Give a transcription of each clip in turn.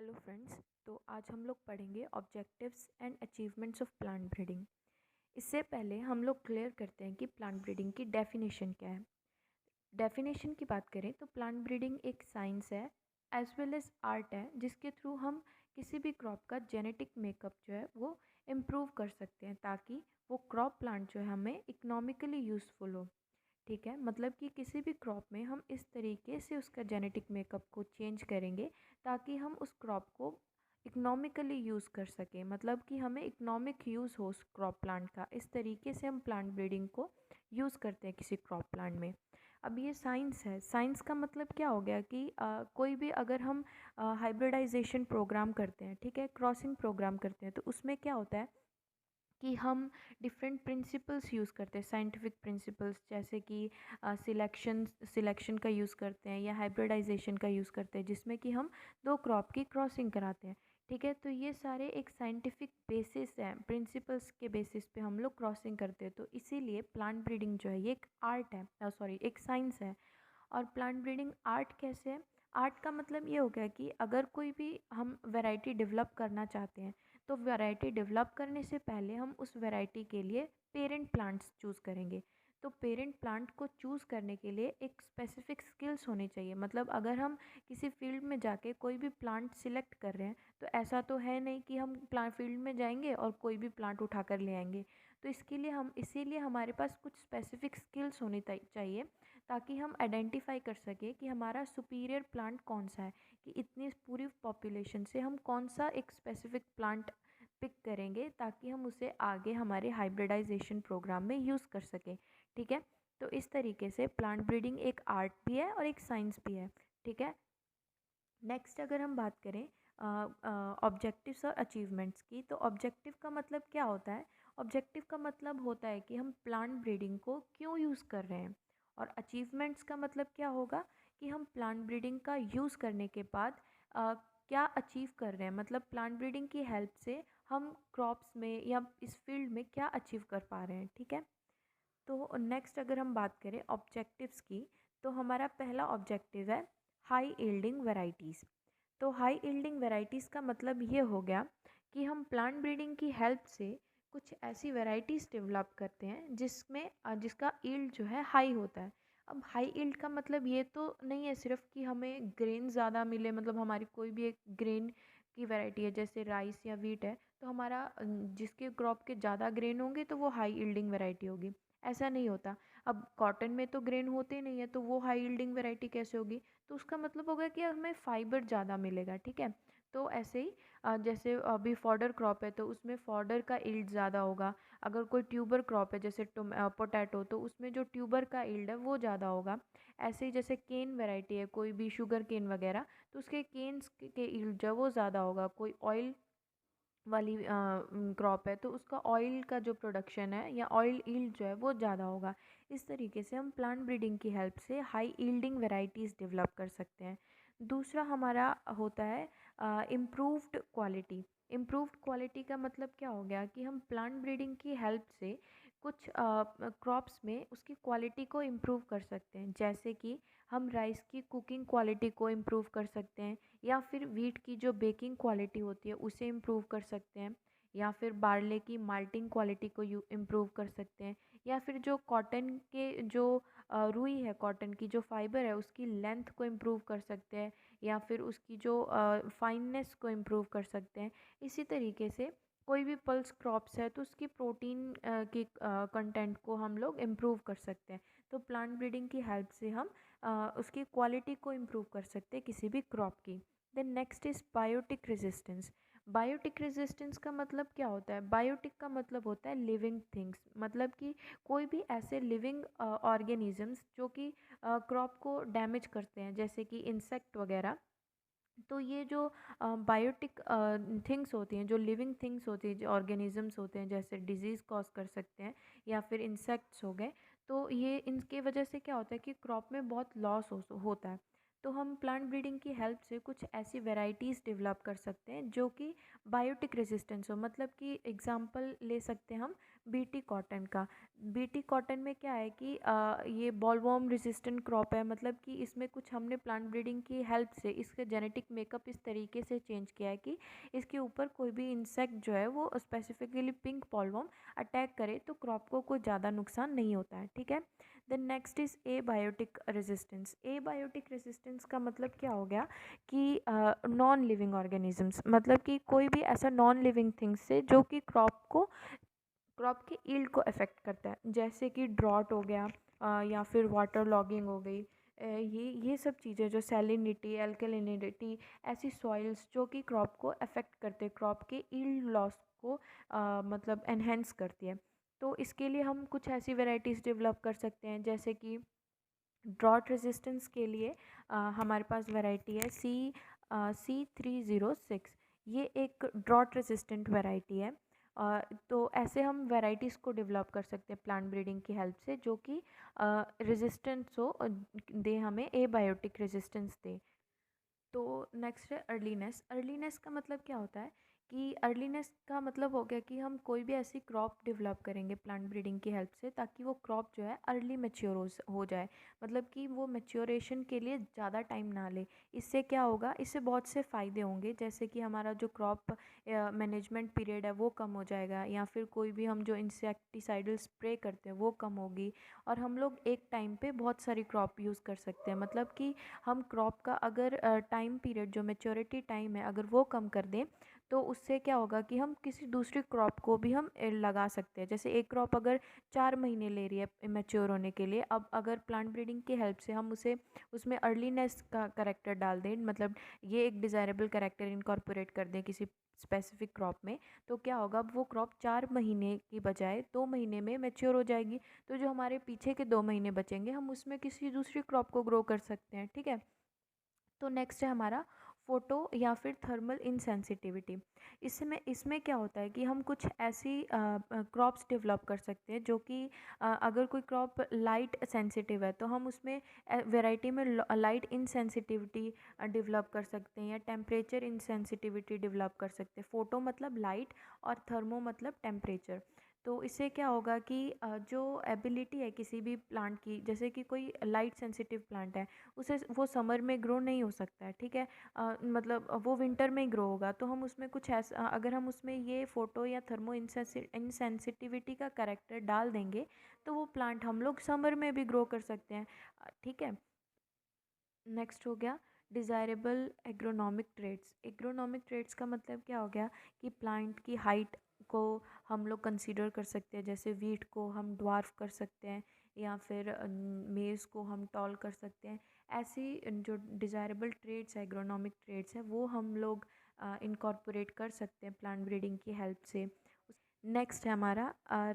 Hello friends. तो आज हम लोग पढ़ेंगे objectives and achievements of plant breeding. इससे पहले हम लोग क्लियर करते हैं कि प्लांट ब्रीडिंग की डेफिनेशन क्या है। डेफिनेशन की बात करें तो प्लांट ब्रीडिंग एक साइंस है एज वेल एज आर्ट है, जिसके थ्रू हम किसी भी क्रॉप का जेनेटिक मेकअप जो है वो इम्प्रूव कर सकते हैं ताकि वो क्रॉप प्लांट जो है हमें इकोनॉमिकली यूज़फुल हो। ठीक है, मतलब कि किसी भी क्रॉप में हम इस तरीके से उसका जेनेटिक मेकअप को चेंज करेंगे ताकि हम उस क्रॉप को इकोनॉमिकली यूज़ कर सकें, मतलब कि हमें इकोनॉमिक यूज़ हो उस क्रॉप प्लांट का। इस तरीके से हम प्लांट ब्रीडिंग को यूज़ करते हैं किसी क्रॉप प्लांट में। अब ये साइंस है। साइंस का मतलब क्या हो गया कि कोई भी अगर हम हाइब्रिडाइजेशन प्रोग्राम करते हैं, ठीक है, क्रॉसिंग प्रोग्राम करते हैं, तो उसमें क्या होता है कि हम डिफरेंट प्रिंसिपल्स यूज़ करते हैं, साइंटिफिक प्रिंसिपल्स, जैसे कि सिलेक्शन का यूज़ करते हैं या हाइब्रिडाइजेशन का यूज़ करते हैं, जिसमें कि हम दो क्रॉप की क्रॉसिंग कराते हैं। ठीक है, तो ये सारे एक साइंटिफिक बेसिस हैं, प्रिंसिपल्स के बेसिस पे हम लोग क्रॉसिंग करते हैं। तो इसीलिए प्लांट ब्रीडिंग जो है ये एक आर्ट है, सॉरी, एक साइंस है। और प्लांट ब्रीडिंग आर्ट कैसे है? आर्ट का मतलब ये हो गया कि अगर कोई भी हम वैरायटी डेवलप करना चाहते हैं, तो वैरायटी डेवलप करने से पहले हम उस वैरायटी के लिए पेरेंट प्लांट्स चूज़ करेंगे। तो पेरेंट प्लांट को चूज़ करने के लिए एक स्पेसिफिक स्किल्स होनी चाहिए। मतलब अगर हम किसी फील्ड में जाके कोई भी प्लांट सिलेक्ट कर रहे हैं, तो ऐसा तो है नहीं कि हम प्लांट फील्ड में जाएंगे और कोई भी प्लांट उठा कर ले आएंगे। तो इसके लिए हम इसीलिए हमारे पास कुछ स्पेसिफिक स्किल्स होनी चाहिए ताकि हम आइडेंटिफाई कर सकें कि हमारा सुपीरियर प्लांट कौन सा है, कि इतनी पूरी पॉपुलेशन से हम कौन सा एक स्पेसिफिक प्लांट पिक करेंगे ताकि हम उसे आगे हमारे हाइब्रिडाइजेशन प्रोग्राम में यूज़ कर सकें। ठीक है, तो इस तरीके से प्लांट ब्रीडिंग एक आर्ट भी है और एक साइंस भी है। ठीक है, नेक्स्ट अगर हम बात करें ऑब्जेक्टिव्स और अचीवमेंट्स की, तो ऑब्जेक्टिव का मतलब क्या होता है? ऑब्जेक्टिव का मतलब होता है कि हम प्लांट ब्रीडिंग को क्यों यूज़ कर रहे हैं। और अचीवमेंट्स का मतलब क्या होगा कि हम प्लांट ब्रीडिंग का यूज़ करने के बाद क्या अचीव कर रहे हैं, मतलब प्लांट ब्रीडिंग की हेल्प से हम क्रॉप्स में या इस फील्ड में क्या अचीव कर पा रहे हैं। ठीक है, तो नेक्स्ट अगर हम बात करें ऑब्जेक्टिव्स की, तो हमारा पहला ऑब्जेक्टिव है हाई यील्डिंग वैरायटीज़। तो हाई यील्डिंग वैरायटीज़ का मतलब ये हो गया कि हम प्लांट ब्रीडिंग की हेल्प से कुछ ऐसी वैरायटीज़ डेवलप करते हैं जिसमें जिसका यील्ड जो है हाई होता है। अब हाई यील्ड का मतलब ये तो नहीं है सिर्फ कि हमें ग्रेन ज़्यादा मिले, मतलब हमारी कोई भी एक ग्रेन की वैरायटी है जैसे राइस या वीट है, तो हमारा जिसके क्रॉप के ज़्यादा ग्रेन होंगे तो वो हाई यील्डिंग वैरायटी होगी। ऐसा नहीं होता। अब कॉटन में तो ग्रेन होते नहीं है, तो वो हाई यील्डिंग वैरायटी कैसे होगी? तो उसका मतलब होगा कि हमें फाइबर ज़्यादा मिलेगा। ठीक है, तो ऐसे ही जैसे अभी फॉडर क्रॉप है तो उसमें फॉडर का यील्ड ज़्यादा होगा। अगर कोई ट्यूबर क्रॉप है जैसे पोटैटो, तो उसमें जो ट्यूबर का यील्ड है वो ज़्यादा होगा। ऐसे ही जैसे केन वैरायटी है, कोई भी शुगर केन वगैरह, तो उसके केन्स के यील्ड जो है वो ज़्यादा होगा। कोई ऑयल वाली क्रॉप है तो उसका ऑयल का जो प्रोडक्शन है या ऑयल यील्ड जो है वो ज़्यादा होगा। इस तरीके से हम प्लांट ब्रीडिंग की हेल्प से हाई यील्डिंग वैरायटीज़ डेवलप कर सकते हैं। दूसरा हमारा होता है इम्प्रूव्ड क्वालिटी। इम्प्रूव्ड क्वालिटी का मतलब क्या हो गया कि हम प्लांट ब्रीडिंग की हेल्प से कुछ क्रॉप्स में उसकी क्वालिटी को इम्प्रूव कर सकते हैं, जैसे कि हम राइस की कुकिंग क्वालिटी को इम्प्रूव कर सकते हैं, या फिर वीट की जो बेकिंग क्वालिटी होती है उसे इम्प्रूव कर सकते हैं, या फिर बारले की माल्टिंग क्वालिटी को इम्प्रूव कर सकते हैं, या फिर जो कॉटन के जो रुई है, कॉटन की जो फाइबर है उसकी लेंथ को इम्प्रूव कर सकते हैं, या फिर उसकी जो फाइननेस को इम्प्रूव कर सकते हैं। इसी तरीके से कोई भी पल्स क्रॉप्स है तो उसकी प्रोटीन की कंटेंट को हम लोग इम्प्रूव कर सकते हैं। तो प्लांट ब्रीडिंग की हेल्प से हम उसकी क्वालिटी को इम्प्रूव कर सकते हैं किसी भी क्रॉप की। Then next is biotic resistance. Biotic resistance का मतलब क्या होता है? बायोटिक का मतलब होता है लिविंग थिंग्स, मतलब कि कोई भी ऐसे लिविंग ऑर्गेनिजम्स जो कि क्रॉप को डैमेज करते हैं, जैसे कि इंसेक्ट वगैरह। तो ये जो बायोटिक थिंग्स होती हैं, जो लिविंग थिंग्स होती हैं, जो ऑर्गेनिजम्स होते हैं, जैसे डिजीज़ कॉज कर सकते हैं या फिर इंसेक्ट्स हो गए, तो ये इनके वजह से क्या होता है कि क्रॉप में बहुत लॉस होता है। तो हम प्लांट ब्रीडिंग की हेल्प से कुछ ऐसी वेराइटीज़ डेवलप कर सकते हैं जो कि बायोटिक रेजिस्टेंस हो। मतलब कि एग्जांपल ले सकते हैं हम बीटी कॉटन का। बीटी कॉटन में क्या है कि ये बॉलवॉर्म रेजिस्टेंट क्रॉप है। मतलब कि इसमें कुछ हमने प्लांट ब्रीडिंग की हेल्प से इसका जेनेटिक मेकअप इस तरीके से चेंज किया है कि इसके ऊपर कोई भी इंसेक्ट जो है वो स्पेसिफिकली पिंक बॉलवॉर्म अटैक करे तो क्रॉप को कोई ज़्यादा नुकसान नहीं होता है। ठीक है। Then next is abiotic resistance. Abiotic resistance का मतलब क्या हो गया कि नॉन लिविंग ऑर्गेनिजम्स, मतलब कि कोई भी ऐसा नॉन लिविंग थिंग्स से जो कि क्रॉप की ईल्ड को अफेक्ट करता है, जैसे कि ड्रॉट हो गया या फिर वाटर लॉगिंग हो गई। ये सब चीज़ें जो सैलिनिटी, एल्कलिनिटी, ऐसी सॉइल्स जो कि क्रॉप को अफेक्ट करते हैं, क्रॉप के ईल्ड लॉस को मतलब एनहेंस करती है। तो इसके लिए हम कुछ ऐसी वेराइटीज़ डेवलप कर सकते हैं, जैसे कि ड्रॉट रेजिस्टेंस के लिए हमारे पास वैरायटी है C306। ये एक ड्रॉट रेजिस्टेंट वैरायटी है। तो ऐसे हम वैराइटीज़ को डेवलप कर सकते हैं प्लांट ब्रीडिंग की हेल्प से, जो कि रेजिस्टेंस हो, दे हमें एबायोटिक रेजिस्टेंस दे। तो नेक्स्ट है अर्लीनेस। अर्लीनेस का मतलब क्या होता है कि अर्लीनेस का मतलब हो गया कि हम कोई भी ऐसी क्रॉप डेवलप करेंगे प्लांट ब्रीडिंग की हेल्प से ताकि वो क्रॉप जो है अर्ली मैच्योर हो जाए। मतलब कि वो मैच्योरेशन के लिए ज़्यादा टाइम ना ले। इससे क्या होगा, इससे बहुत से फ़ायदे होंगे, जैसे कि हमारा जो क्रॉप मैनेजमेंट पीरियड है वो कम हो जाएगा, या फिर कोई भी हम जो इंसेक्टिसाइडल स्प्रे करते हैं वो कम होगी, और हम लोग एक टाइम पे बहुत सारी क्रॉप यूज़ कर सकते हैं। मतलब कि हम क्रॉप का अगर टाइम पीरियड जो मैच्योरिटी टाइम है अगर वो कम कर दें तो उससे क्या होगा कि हम किसी दूसरी क्रॉप को भी हम लगा सकते हैं। जैसे एक क्रॉप अगर 4 महीने ले रही है मैच्योर होने के लिए, अब अगर प्लांट ब्रीडिंग की हेल्प से हम उसे उसमें अर्लीनेस का करेक्टर डाल दें, मतलब ये एक डिज़ायरेबल करेक्टर इनकॉर्पोरेट कर दें किसी स्पेसिफिक क्रॉप में, तो क्या होगा, अब वो क्रॉप 4 महीने की बजाय 2 महीने में मैच्योर हो जाएगी। तो जो हमारे पीछे के 2 महीने बचेंगे हम उसमें किसी दूसरी क्रॉप को ग्रो कर सकते हैं। ठीक है। तो नेक्स्ट है हमारा फोटो या फिर थर्मल इनसेंसिटिविटी। इसमें क्या होता है कि हम कुछ ऐसी क्रॉप्स डेवलप कर सकते हैं जो कि अगर कोई क्रॉप लाइट सेंसिटिव है तो हम उसमें वैरायटी में लाइट इनसेंसिटिविटी डेवलप कर सकते हैं, या टेम्परेचर इनसेंसिटिविटी डेवलप कर सकते हैं। फोटो मतलब लाइट और थर्मो मतलब टेम्परेचर। तो इससे क्या होगा कि जो एबिलिटी है किसी भी प्लांट की, जैसे कि कोई लाइट सेंसिटिव प्लांट है, उसे वो समर में ग्रो नहीं हो सकता है। ठीक है। मतलब वो विंटर में ही ग्रो होगा। तो हम उसमें कुछ ऐसा, अगर हम उसमें ये फोटो या थर्मो इनसेंसिटिविटी का करेक्टर डाल देंगे तो वो प्लांट हम लोग समर में भी ग्रो कर सकते हैं। ठीक है। नेक्स्ट हो गया desirable agronomic traits. Agronomic traits का मतलब क्या हो गया कि प्लांट की हाइट को हम लोग कंसीडर कर सकते हैं, जैसे वीट को हम ड्वार्फ कर सकते हैं, या फिर मेज़ को हम टॉल कर सकते हैं। ऐसी जो डिज़ायरेबल ट्रेड्स एग्रोनॉमिक ट्रेड्स हैं वो हम लोग इनकॉर्पोरेट कर सकते हैं प्लांट ब्रीडिंग की हेल्प से। नेक्स्ट है हमारा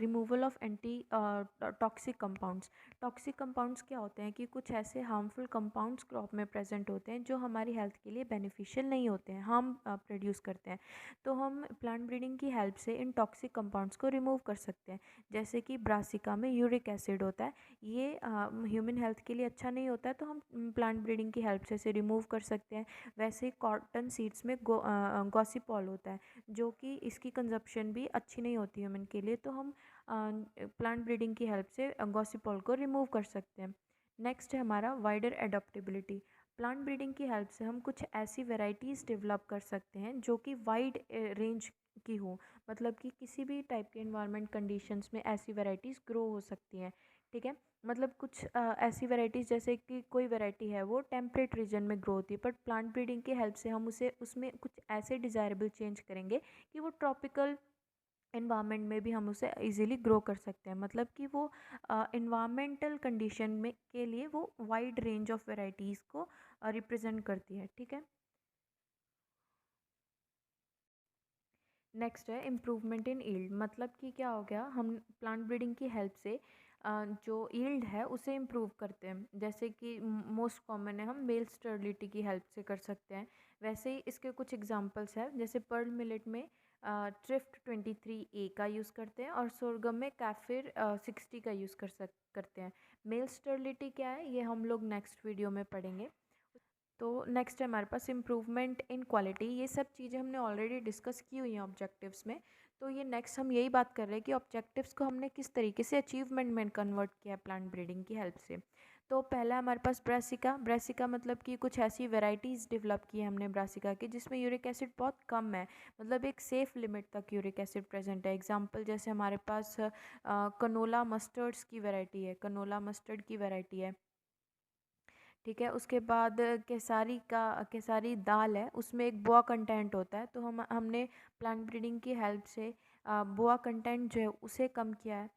removal of anti toxic compounds. Toxic compounds क्या होते हैं कि कुछ ऐसे हार्मफुल कंपाउंड्स क्रॉप में प्रेजेंट होते हैं जो हमारी हेल्थ के लिए बेनिफिशियल नहीं होते हैं, हार्म प्रोड्यूस करते हैं। तो हम प्लांट ब्रीडिंग की हेल्प से इन टॉक्सिक कंपाउंड्स को रिमूव कर सकते हैं। जैसे कि ब्रासिका में यूरिक एसिड होता है, ये ह्यूमन हेल्थ के लिए अच्छा नहीं होता है, तो हम प्लांट ब्रीडिंग की हेल्प से इसे रिमूव कर सकते हैं। वैसे ही कॉटन सीड्स में गॉसिपॉल होता है, जो कि इसकी कंजप्शन भी अच्छी नहीं होती ह्यूमन के लिए, तो हम प्लांट ब्रीडिंग की हेल्प से गॉसिपॉल को रिमूव कर सकते हैं। नेक्स्ट है हमारा वाइडर एडॉप्टेबिलिटी। प्लांट ब्रीडिंग की हेल्प से हम कुछ ऐसी वेराइटीज़ डेवलप कर सकते हैं जो कि वाइड रेंज की हो। मतलब कि किसी भी टाइप के इन्वायरमेंट कंडीशंस में ऐसी वेराइटीज़ ग्रो हो सकती हैं। ठीक है। मतलब कुछ ऐसी वेराइटीज़, जैसे कि कोई वेराइटी है वो टेम्परेट रीजन में ग्रो होती है, बट प्लांट ब्रीडिंग की हेल्प से हम उसे उसमें कुछ ऐसे डिज़ायरेबल चेंज करेंगे कि वो ट्रॉपिकल इन्वामेंट में भी हम उसे इजीली ग्रो कर सकते हैं। मतलब कि वो इन्वामेंटल कंडीशन में के लिए वो वाइड रेंज ऑफ वेराइटीज़ को रिप्रेजेंट करती है। ठीक है। नेक्स्ट है इम्प्रूवमेंट इन ईल्ड। मतलब कि क्या हो गया, हम प्लांट ब्रीडिंग की हेल्प से जो ईल्ड है उसे इम्प्रूव करते हैं। जैसे कि मोस्ट कॉमन है, हम मेल स्टर्लिटी की हेल्प से कर सकते हैं। वैसे ही इसके कुछ एग्जांपल्स हैं, जैसे पर्ल मिलेट में ट्रिफ्ट 23A का यूज़ करते हैं, और सोरगम में कैफिर 60 का यूज़ करते हैं। मेल स्टर्लिटी क्या है ये हम लोग नेक्स्ट वीडियो में पढ़ेंगे। तो नेक्स्ट है हमारे पास इम्प्रूवमेंट इन क्वालिटी। ये सब चीज़ें हमने ऑलरेडी डिस्कस की हुई हैं ऑब्जेक्टिव्स में। तो ये नेक्स्ट हम यही बात कर रहे हैं कि ऑब्जेक्टिव्स को हमने किस तरीके से अचीवमेंट में कन्वर्ट किया प्लांट ब्रीडिंग की हेल्प से। तो पहला हमारे पास ब्रासिका। ब्रासिका मतलब कि कुछ ऐसी वेराइटीज़ डेवलप की है हमने ब्रासिका की जिसमें यूरिक एसिड बहुत कम है, मतलब एक सेफ़ लिमिट तक यूरिक एसिड प्रेजेंट है। एग्जांपल जैसे हमारे पास कनोला मस्टर्ड्स की वैरायटी है, कनोला मस्टर्ड की वैरायटी है, ठीक है। उसके बाद केसारी दाल है, उसमें एक बोआ कंटेंट होता है। तो हमने प्लांट ब्रीडिंग की हेल्प से बोआ कंटेंट जो है उसे कम किया है।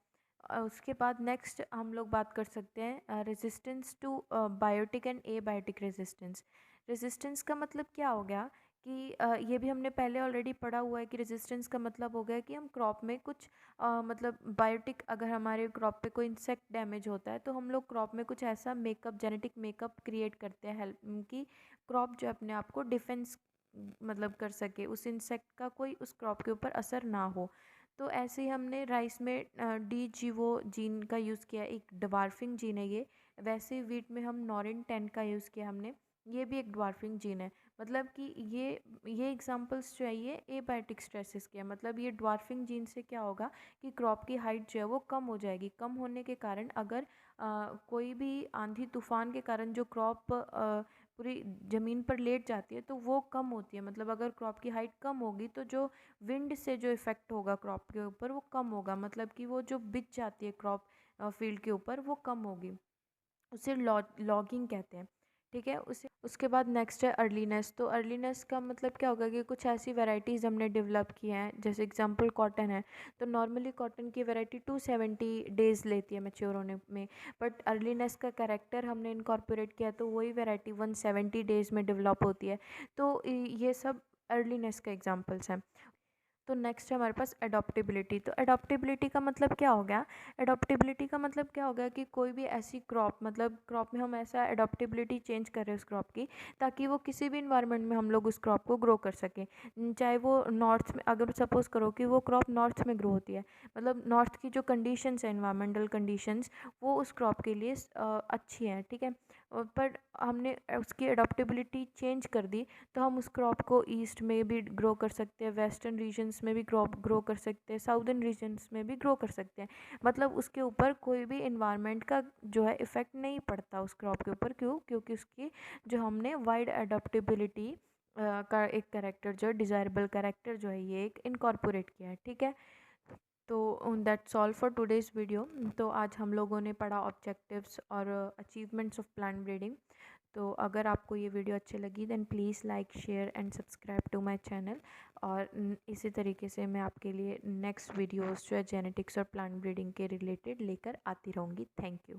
उसके बाद नेक्स्ट हम लोग बात कर सकते हैं resistance to biotic and abiotic resistance. Resistance का मतलब क्या हो गया कि ये भी हमने पहले ऑलरेडी पढ़ा हुआ है कि रेजिस्टेंस का मतलब हो गया कि हम क्रॉप में कुछ मतलब बायोटिक, अगर हमारे क्रॉप पे कोई इंसेक्ट डैमेज होता है तो हम लोग क्रॉप में कुछ ऐसा मेकअप, जेनेटिक मेकअप क्रिएट करते हैं हेल्प कि क्रॉप जो अपने आप को डिफेंस मतलब कर सके, उस इंसेक्ट का कोई उस क्रॉप के ऊपर असर ना हो। तो ऐसे ही हमने राइस में DGO जीन का यूज़ किया, एक ड्वार्फिंग जीन है ये। वैसे ही वीट में हम नॉरिन 10 का यूज़ किया हमने, ये भी एक ड्वार्फिंग जीन है। मतलब कि ये एग्जांपल्स जो है ये एबायोटिक स्ट्रेसेस के हैं। मतलब ये ड्वार्फिंग जीन से क्या होगा कि क्रॉप की हाइट जो है वो कम हो जाएगी। कम होने के कारण अगर कोई भी आंधी तूफान के कारण जो क्रॉप पूरी ज़मीन पर लेट जाती है तो वो कम होती है। मतलब अगर क्रॉप की हाइट कम होगी तो जो विंड से जो इफ़ेक्ट होगा क्रॉप के ऊपर वो कम होगा, मतलब कि वो जो बिछ जाती है क्रॉप फील्ड के ऊपर वो कम होगी। उसे लॉगिंग कहते हैं, ठीक है। उसके बाद नेक्स्ट है अर्लीनेस। तो अर्लीनेस का मतलब क्या होगा कि कुछ ऐसी वैरायटीज़ हमने डेवलप की हैं, जैसे एग्जांपल कॉटन है। तो नॉर्मली कॉटन की वैरायटी 270 डेज़ लेती है मैच्योर होने में, बट अर्लीनेस का कैरेक्टर हमने इनकॉर्पोरेट किया तो वही वैरायटी 170 डेज़ में डेवलप होती है। तो ये सब अर्लीनेस का एग्जाम्पल्स हैं। तो नेक्स्ट है हमारे पास एडॉप्टेबिलिटी। तो एडॉप्टेबिलिटी का मतलब क्या हो गया, एडॉप्टेबिलिटी का मतलब क्या हो गया कि कोई भी ऐसी क्रॉप, मतलब क्रॉप में हम ऐसा एडॉप्टेबिलिटी चेंज कर रहे हैं उस क्रॉप की ताकि वो किसी भी इन्वायरमेंट में हम लोग उस क्रॉप को ग्रो कर सकें। चाहे वो नॉर्थ में, अगर सपोज़ करो कि वो क्रॉप नॉर्थ में ग्रो होती है, मतलब नॉर्थ की जो कंडीशंस है, इन्वायरमेंटल कंडीशंस, वो उस क्रॉप के लिए अच्छी हैं, ठीक है। पर हमने उसकी एडॉप्टेबिलिटी चेंज कर दी तो हम उस क्रॉप को ईस्ट में भी ग्रो कर सकते हैं, वेस्टर्न रीजन्स में भी क्रॉप ग्रो कर सकते हैं, साउदर्न रीजन्स में भी ग्रो कर सकते हैं। मतलब उसके ऊपर कोई भी इन्वायरमेंट का जो है इफ़ेक्ट नहीं पड़ता उस क्रॉप के ऊपर। क्यों? क्योंकि उसकी जो हमने वाइड एडॉप्टेबिलिटी का एक कैरेक्टर जो है, डिज़ायरेबल कैरेक्टर जो है, ये एक इनकॉर्पोरेट किया है, ठीक है। तो that's all for today's video. तो आज हम लोगों ने पढ़ा ऑब्जेक्टिव्स और अचीवमेंट्स ऑफ प्लांट ब्रीडिंग। तो अगर आपको ये वीडियो अच्छी लगी then please like, share and subscribe to my channel. और इसी तरीके से मैं आपके लिए नेक्स्ट वीडियोस जो है जेनेटिक्स और प्लांट ब्रीडिंग के रिलेटेड लेकर आती रहूँगी। Thank you.